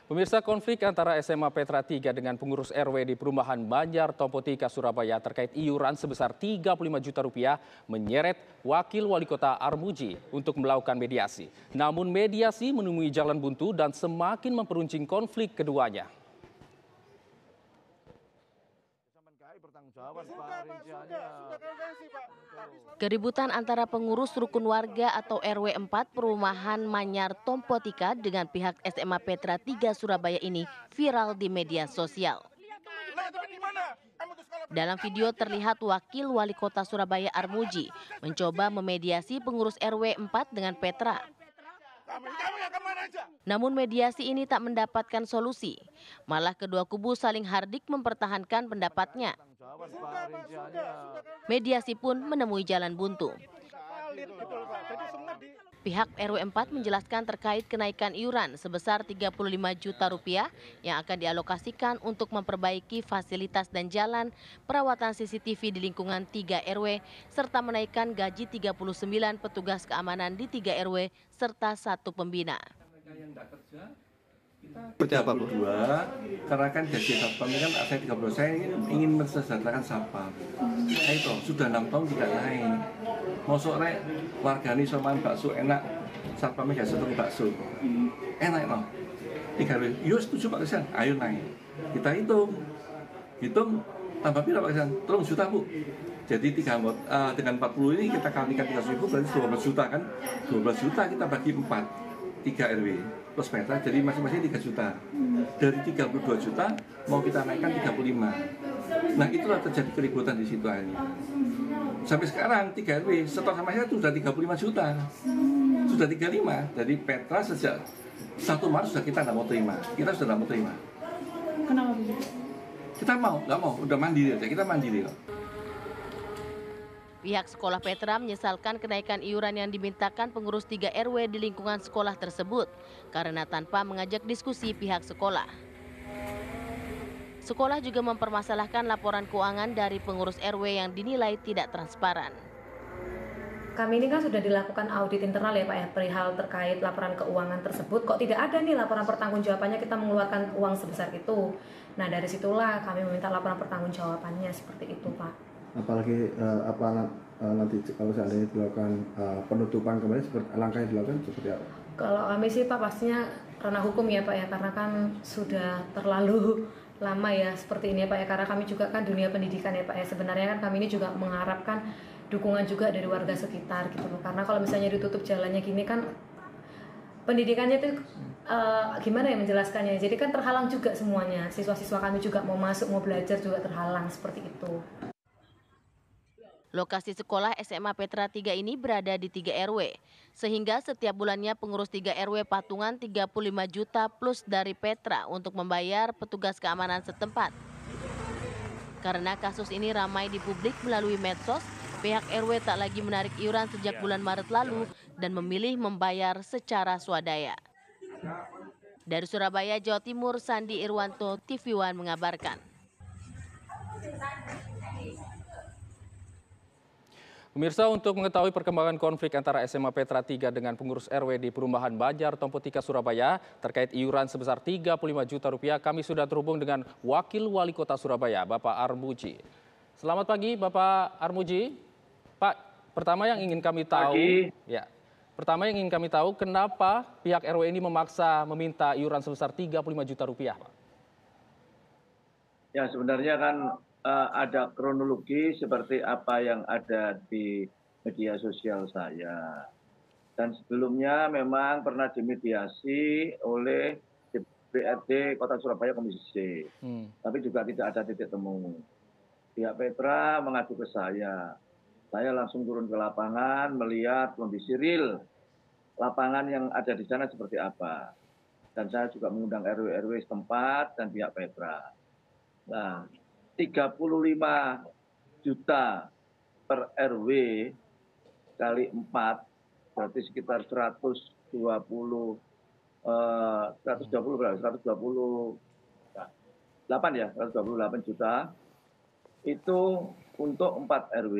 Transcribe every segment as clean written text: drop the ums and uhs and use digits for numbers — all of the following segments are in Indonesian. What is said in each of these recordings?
Pemirsa, konflik antara SMA Petra 3 dengan pengurus RW di perumahan Banjar Tompotika, Surabaya terkait iuran sebesar Rp35 juta menyeret Wakil Wali Kota Armuji untuk melakukan mediasi. Namun mediasi menemui jalan buntu dan semakin memperuncing konflik keduanya. Keributan antara pengurus rukun warga atau RW 4 perumahan Manyar Tompotika dengan pihak SMA Petra 3 Surabaya ini viral di media sosial. Dalam video terlihat Wakil Wali Kota Surabaya Armuji mencoba memediasi pengurus RW 4 dengan Petra. Namun mediasi ini tak mendapatkan solusi. Malah kedua kubu saling hardik mempertahankan pendapatnya. Mediasi pun menemui jalan buntu. Pihak RW 4 menjelaskan terkait kenaikan iuran sebesar Rp35 juta yang akan dialokasikan untuk memperbaiki fasilitas dan jalan, perawatan CCTV di lingkungan 3 RW, serta menaikkan gaji 39 petugas keamanan di 3 RW, serta 1 pembina. Seperti apa, Bu? Karena kan gaji satpam ini kan saya 30, saya ingin mensejahterakan satpam. Nah itu, sudah 6 tahun tidak naik. Mau sore warga ini soman bakso enak, satpamnya gak setuju bakso. Enak loh. 3 ribu, yuk setuju Pak Kesian, ayo naik. Kita hitung tambah berapa Pak Kesian? 3 juta Bu. Jadi dengan 40 ini kita kalikan 300 ribu berarti 12 juta kan? 12 juta kita bagi 4. 3 RW plus Petra, jadi masing-masing 3 juta. Dari 32 juta mau kita naikkan 35. Nah itulah terjadi keributan di situ akhirnya. Sampai sekarang 3 RW setor sama saya itu sudah 35 juta. Sudah 35. Jadi Petra sejak 1 Maret sudah kita nggak mau terima. Kita sudah nggak mau terima. Kenapa begitu? Kita nggak mau, udah mandiri aja, kita mandiri loh. Pihak sekolah Petra menyesalkan kenaikan iuran yang dimintakan pengurus 3 RW di lingkungan sekolah tersebut karena tanpa mengajak diskusi pihak sekolah. Sekolah juga mempermasalahkan laporan keuangan dari pengurus RW yang dinilai tidak transparan. Kami ini kan sudah dilakukan audit internal ya Pak ya, perihal terkait laporan keuangan tersebut. Kok tidak ada nih laporan pertanggungjawabannya, kita mengeluarkan uang sebesar itu. Nah dari situlah kami meminta laporan pertanggungjawabannya seperti itu Pak. Apalagi nanti kalau seandainya dilakukan penutupan kembali, langkah yang dilakukan seperti apa? Kalau kami sih Pak pastinya ranah hukum ya Pak ya, karena kan sudah terlalu lama ya seperti ini ya Pak ya, karena kami juga kan dunia pendidikan ya Pak ya. Sebenarnya kan kami ini juga mengharapkan dukungan juga dari warga sekitar gitu loh, karena kalau misalnya ditutup jalannya gini kan pendidikannya itu gimana ya menjelaskannya, jadi kan terhalang juga semuanya. Siswa-siswa kami juga mau masuk, mau belajar juga terhalang seperti itu. Lokasi sekolah SMA Petra 3 ini berada di 3 RW, sehingga setiap bulannya pengurus 3 RW patungan 35 juta plus dari Petra untuk membayar petugas keamanan setempat. Karena kasus ini ramai di publik melalui medsos, pihak RW tak lagi menarik iuran sejak bulan Maret lalu dan memilih membayar secara swadaya. Dari Surabaya, Jawa Timur, Sandi Irwanto, TV One mengabarkan. Pemirsa, untuk mengetahui perkembangan konflik antara SMA Petra 3 dengan pengurus RW di perumahan Banjar Tompotika, Surabaya terkait iuran sebesar Rp35 juta, kami sudah terhubung dengan Wakil Wali Kota Surabaya, Bapak Armuji. Selamat pagi, Bapak Armuji. Pak, pertama yang ingin kami tahu, kenapa pihak RW ini memaksa meminta iuran sebesar Rp35 juta, Pak? Ya, sebenarnya kan ada kronologi seperti apa yang ada di media sosial saya. Dan sebelumnya memang pernah dimediasi oleh DPRD Kota Surabaya Komisi C. Tapi juga tidak ada titik temu. Pihak Petra mengadu ke saya. Saya langsung turun ke lapangan melihat kondisi real lapangan yang ada di sana seperti apa. Dan saya juga mengundang RW-RW setempat dan pihak Petra. Nah, 35 juta per RW kali 4 berarti sekitar 128 juta itu untuk 4 RW.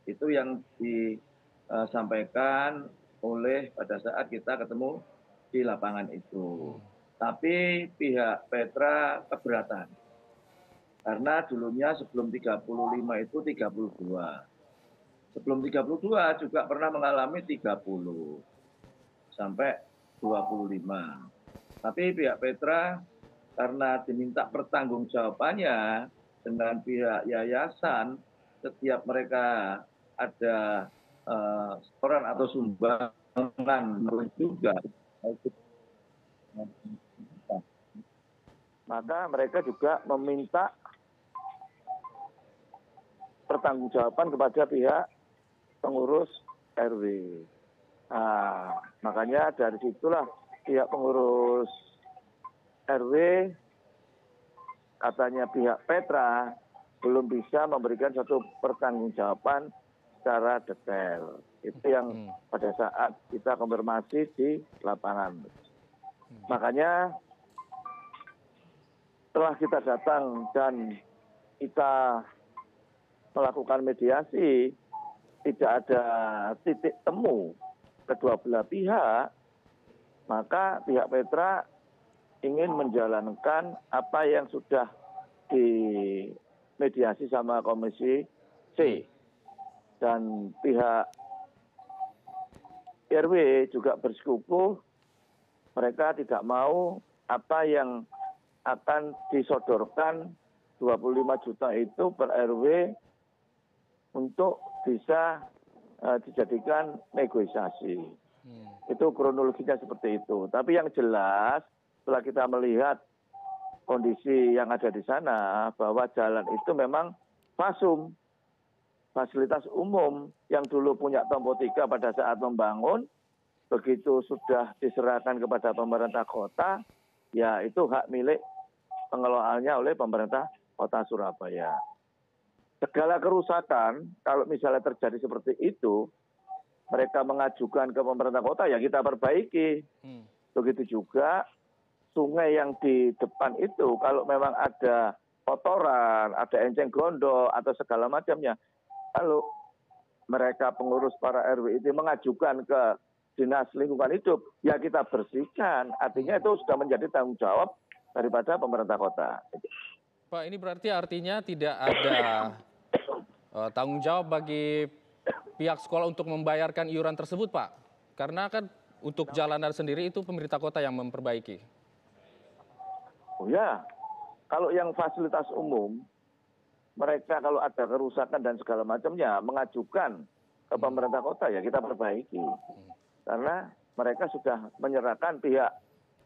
Itu yang disampaikan oleh pada saat kita ketemu di lapangan itu. Tapi pihak Petra keberatan. Karena dulunya sebelum 35 itu 32. Sebelum 32 juga pernah mengalami 30 sampai 25. Tapi pihak Petra karena diminta pertanggungjawabannya dengan pihak yayasan, setiap mereka ada setoran atau sumbangan juga, maka mereka juga meminta pertanggungjawaban kepada pihak pengurus RW. Nah, makanya dari situlah pihak pengurus RW, katanya pihak Petra belum bisa memberikan satu pertanggungjawaban secara detail. Itu yang pada saat kita konfirmasi di lapangan. Makanya setelah kita datang dan kita melakukan mediasi, tidak ada titik temu kedua belah pihak, maka pihak Petra ingin menjalankan apa yang sudah dimediasi sama Komisi C. Dan pihak RW juga bersikukuh, mereka tidak mau apa yang akan disodorkan 25 juta itu per RW untuk bisa dijadikan negosiasi. Itu kronologinya seperti itu. Tapi yang jelas setelah kita melihat kondisi yang ada di sana, bahwa jalan itu memang fasum, fasilitas umum yang dulu punya Tompo 3 pada saat membangun, begitu sudah diserahkan kepada pemerintah kota, ya itu hak milik pengelolaannya oleh pemerintah kota Surabaya. Segala kerusakan, kalau misalnya terjadi seperti itu, mereka mengajukan ke pemerintah kota, ya kita perbaiki. Begitu juga sungai yang di depan itu, kalau memang ada kotoran, ada enceng gondok, atau segala macamnya, kalau mereka pengurus para RW itu mengajukan ke Dinas Lingkungan Hidup, ya kita bersihkan. Artinya itu sudah menjadi tanggung jawab daripada pemerintah kota. Pak, ini berarti artinya tidak ada tanggung jawab bagi pihak sekolah untuk membayarkan iuran tersebut, Pak? Karena kan untuk jalanan sendiri itu pemerintah kota yang memperbaiki. Oh ya, kalau yang fasilitas umum, mereka kalau ada kerusakan dan segala macamnya mengajukan ke pemerintah kota, ya kita perbaiki. Karena mereka sudah menyerahkan pihak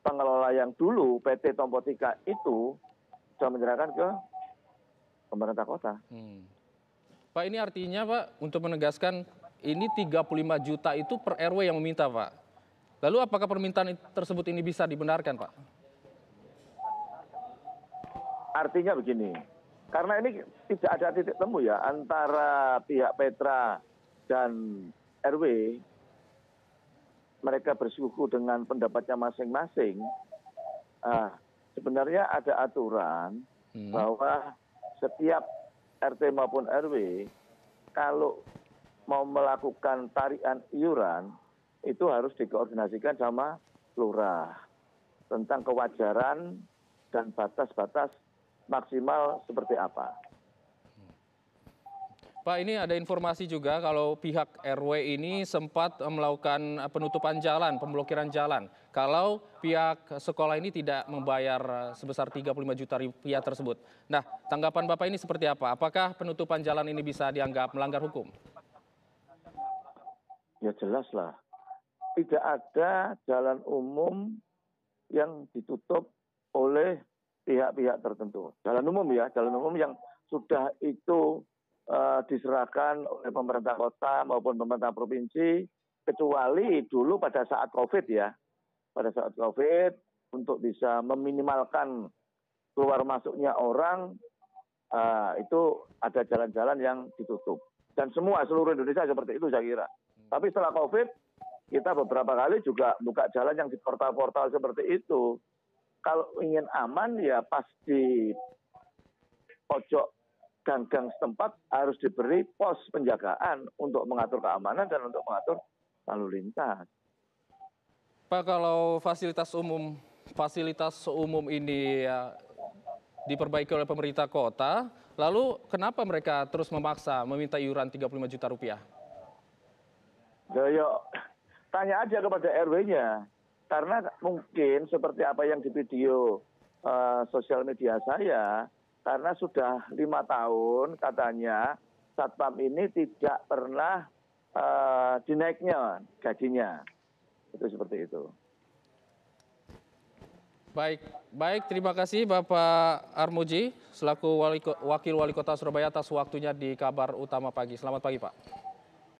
pengelola yang dulu PT Tompo 3 itu sudah menyerahkan ke pemerintah kota. Pak, ini artinya Pak, untuk menegaskan ini 35 juta itu per RW yang meminta, Pak. Lalu apakah permintaan tersebut ini bisa dibenarkan, Pak? Artinya begini, karena ini tidak ada titik temu ya antara pihak Petra dan RW, mereka bersikukuh dengan pendapatnya masing-masing. Sebenarnya ada aturan bahwa setiap RT maupun RW kalau mau melakukan tarikan iuran itu harus dikoordinasikan sama lurah tentang kewajaran dan batas-batas maksimal seperti apa. Pak, ini ada informasi juga kalau pihak RW ini sempat melakukan penutupan jalan, pemblokiran jalan. Kalau pihak sekolah ini tidak membayar sebesar 35 juta rupiah tersebut. Nah, tanggapan Bapak ini seperti apa? Apakah penutupan jalan ini bisa dianggap melanggar hukum? Ya jelas lah. Tidak ada jalan umum yang ditutup oleh pihak-pihak tertentu. Jalan umum ya, jalan umum yang sudah itu diserahkan oleh pemerintah kota maupun pemerintah provinsi, kecuali dulu pada saat COVID ya. Pada saat COVID, untuk bisa meminimalkan keluar masuknya orang, itu ada jalan-jalan yang ditutup. Dan seluruh Indonesia seperti itu saya kira. Tapi setelah COVID, kita beberapa kali juga buka jalan yang di portal-portal seperti itu. Kalau ingin aman ya pasti pojok gang-gang setempat harus diberi pos penjagaan untuk mengatur keamanan dan untuk mengatur lalu lintas. Pak, kalau fasilitas umum fasilitas umum ini diperbaiki oleh pemerintah kota, lalu kenapa mereka terus memaksa meminta iuran 35 juta rupiah? Yuk, tanya aja kepada RW-nya. Karena mungkin seperti apa yang di video sosial media saya, karena sudah 5 tahun katanya Satpam ini tidak pernah dinaiknya gajinya. Itu seperti itu. Baik, terima kasih Bapak Armuji selaku Wakil Wali Kota Surabaya atas waktunya di Kabar Utama Pagi. Selamat pagi Pak.